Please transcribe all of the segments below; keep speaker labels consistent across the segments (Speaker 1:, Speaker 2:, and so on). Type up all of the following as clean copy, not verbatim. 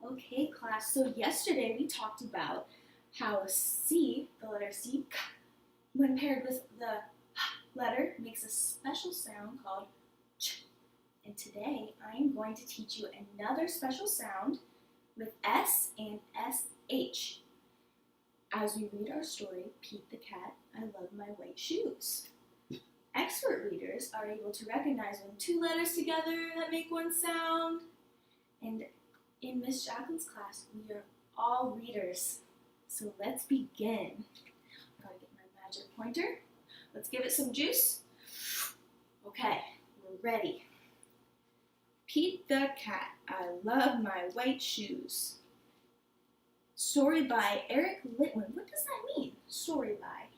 Speaker 1: Okay, class, so yesterday we talked about how C, the letter C, when paired with the letter, makes a special sound called ch. And today I'm going to teach you another special sound with S and SH. As we read our story, Pete the Cat, I Love My White Shoes. Expert readers are able to recognize when two letters together that make one sound. And in Miss Jacqueline's class, we are all readers. So let's begin. Gotta get my magic pointer. Let's give it some juice. Okay, we're ready. Pete the Cat, I Love My White Shoes. Story by Eric Litwin. What does that mean? Story by.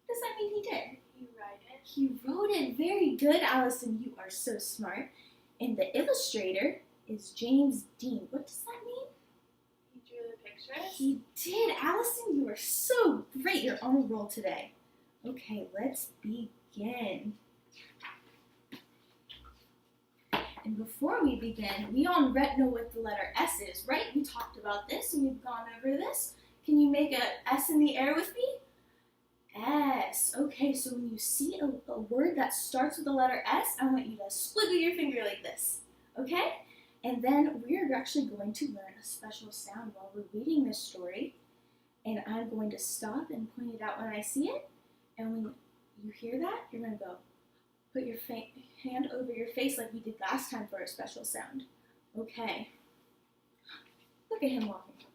Speaker 1: What does that mean he did?
Speaker 2: You write it.
Speaker 1: He wrote it. Very good, Allison. You are so smart. And the illustrator is James Dean. What does that mean?
Speaker 2: He drew the pictures.
Speaker 1: He did. Allison, you are so great. You're on a roll today. Okay, let's begin. And before we begin, we all know what the letter S is, right? We talked about this and we've gone over this. Can you make a S in the air with me? S. Okay, so when you see a word that starts with the letter S, I want you to squiggle your finger like this, okay? And then we're actually going to learn a special sound while we're reading this story. And I'm going to stop and point it out when I see it. And when you hear that, you're going to go, put your hand over your face like we did last time for a special sound. Okay. Look at him walking.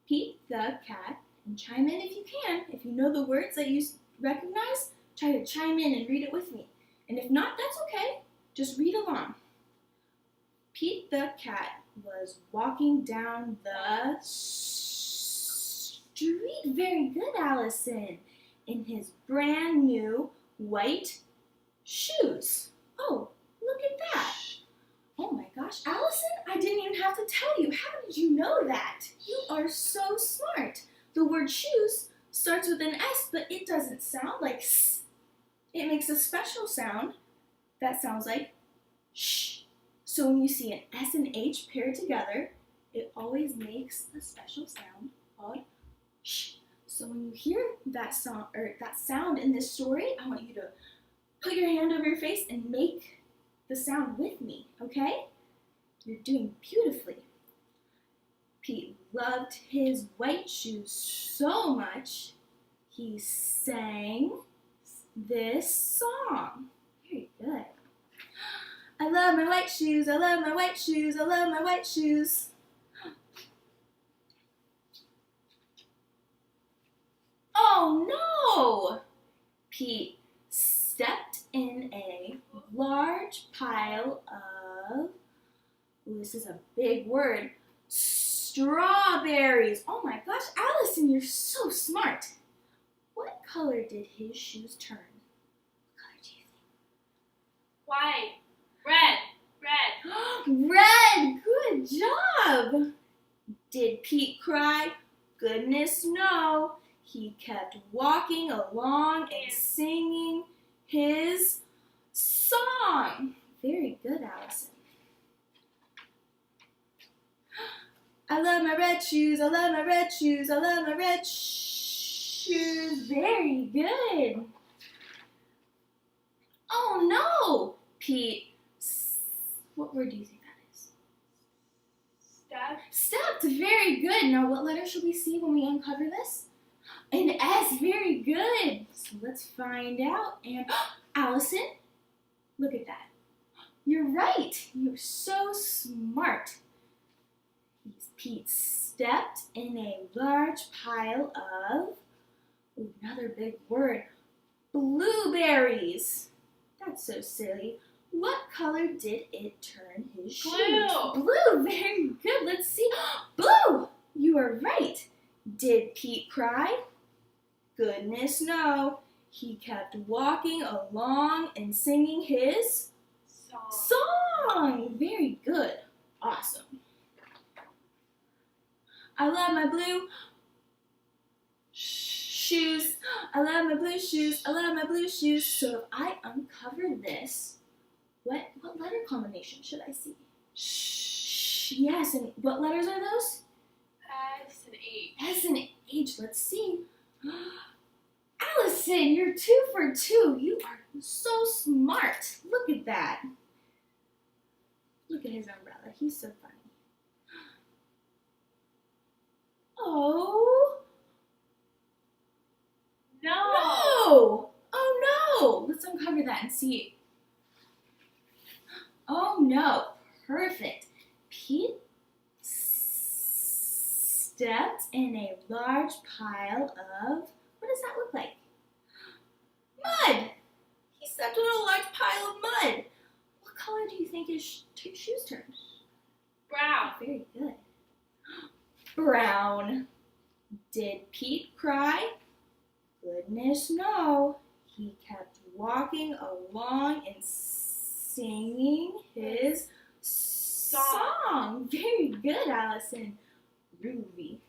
Speaker 1: Pete the Cat, and chime in if you can. If you know the words that you recognize, try to chime in and read it with me. And if not, that's okay. Just read along. Pete the Cat was walking down the street. Very good, Allison. In his brand new white shoes. Oh, look at that. Oh my gosh, Allison, I didn't even have to tell you. How did you know that? You are so smart. The word shoes starts with an S, but it doesn't sound like S. It makes a special sound that sounds like sh. So when you see an S and H paired together, it always makes a special sound called sh. So when you hear that song or that sound in this story, I want you to put your hand over your face and make the sound with me, okay? You're doing beautifully. Pete loved his white shoes so much, he sang this song. Very good. I love my white shoes, I love my white shoes, I love my white shoes. Oh no! Pete stepped in a large pile of, this is a big word, strawberries. Oh my gosh, Allison, you're so smart. What color did his shoes turn? What color do you think?
Speaker 2: White. Red.
Speaker 1: Red! Good job! Did Pete cry? Goodness no. He kept walking along and singing his song. Very good, Allison. I love my red shoes, I love my red shoes, I love my red shoes. Very good. Oh no, Pete. What word do you think that is?
Speaker 2: Stepped.
Speaker 1: Stepped. Very good. Now what letter should we see when we uncover this? An S. Very good. So let's find out. And Allison, look at that. You're right. You're so smart. Pete stepped in a large pile of, another big word, blueberries. That's so silly. What color did it turn his shoes?
Speaker 2: Blue.
Speaker 1: Blue. Very good. Let's see. Blue. You are right. Did Pete cry? Goodness no. He kept walking along and singing his song. Very good. Awesome. I love my blue shoes. I love my blue shoes. I love my blue shoes. So if I uncover this, what letter combination should I see? Yes, and what letters are those?
Speaker 2: S and H.
Speaker 1: S and H. Let's see. Allison, you're 2 for 2. You are so smart. Look at that. Look at his umbrella. He's so funny. Oh.
Speaker 2: No.
Speaker 1: No. Oh no. Let's uncover that and see. Oh no. Perfect. Pete stepped in a large pile of, what does that look like? Mud! He stepped in a large pile of mud. What color do you think his shoes turned?
Speaker 2: Brown.
Speaker 1: Very good. Brown. Did Pete cry? Goodness no. He kept walking along and singing his song. Very good, Allison. Ruby.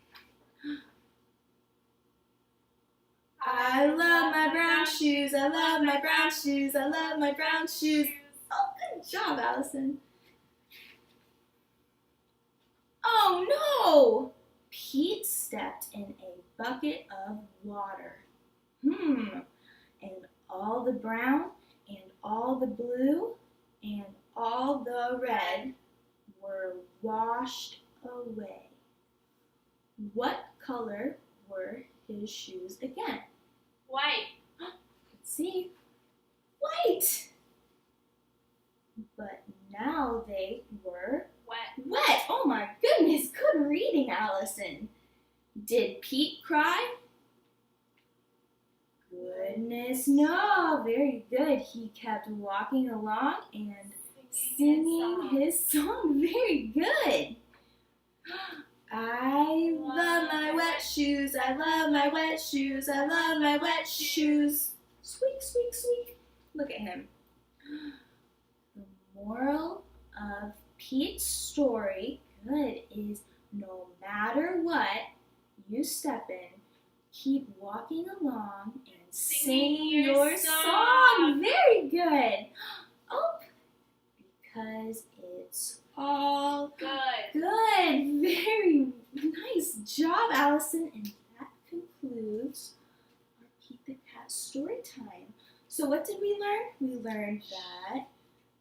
Speaker 1: I love my brown shoes. I love my brown shoes. I love my brown shoes. Oh, good job, Allison. Oh no! Pete stepped in a bucket of water. And all the brown and all the blue and all the red were washed away. What color were his shoes again?
Speaker 2: White.
Speaker 1: Let's see. White! But now they were
Speaker 2: Wet.
Speaker 1: wet. Oh my goodness, good reading, Allison. Did Pete cry? Goodness, no. Very good. He kept walking along and singing his song. Very good. I love my wet shoes. I love my wet shoes. I love my wet shoes. Squeak, squeak, squeak. Look at him. The moral of Pete's story, good, is no matter what you step in, keep walking along and sing your song. Very good. Oh, because it's all
Speaker 2: Good.
Speaker 1: good. Very nice job, Allison. And that concludes our Pete the Cat story time. So what did we learn? We learned that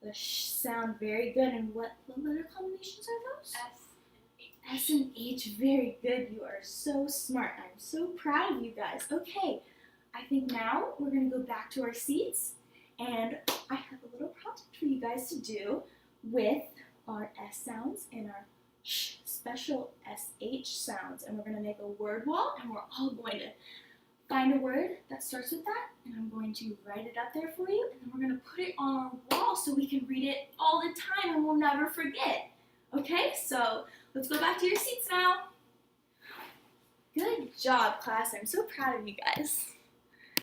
Speaker 1: the sound very good. And what letter combinations are those?
Speaker 2: S and H.
Speaker 1: S and H, very good. You are so smart. I'm so proud of you guys. Okay, I think now we're going to go back to our seats, and I have a little project for you guys to do with our S sounds and our special SH sounds. And we're going to make a word wall, and we're all going to find a word that starts with that, and I'm going to write it up there for you, and then we're going to put it on our wall so we can read it all the time and we'll never forget. Okay, so let's go back to your seats now. Good job, class. I'm so proud of you guys.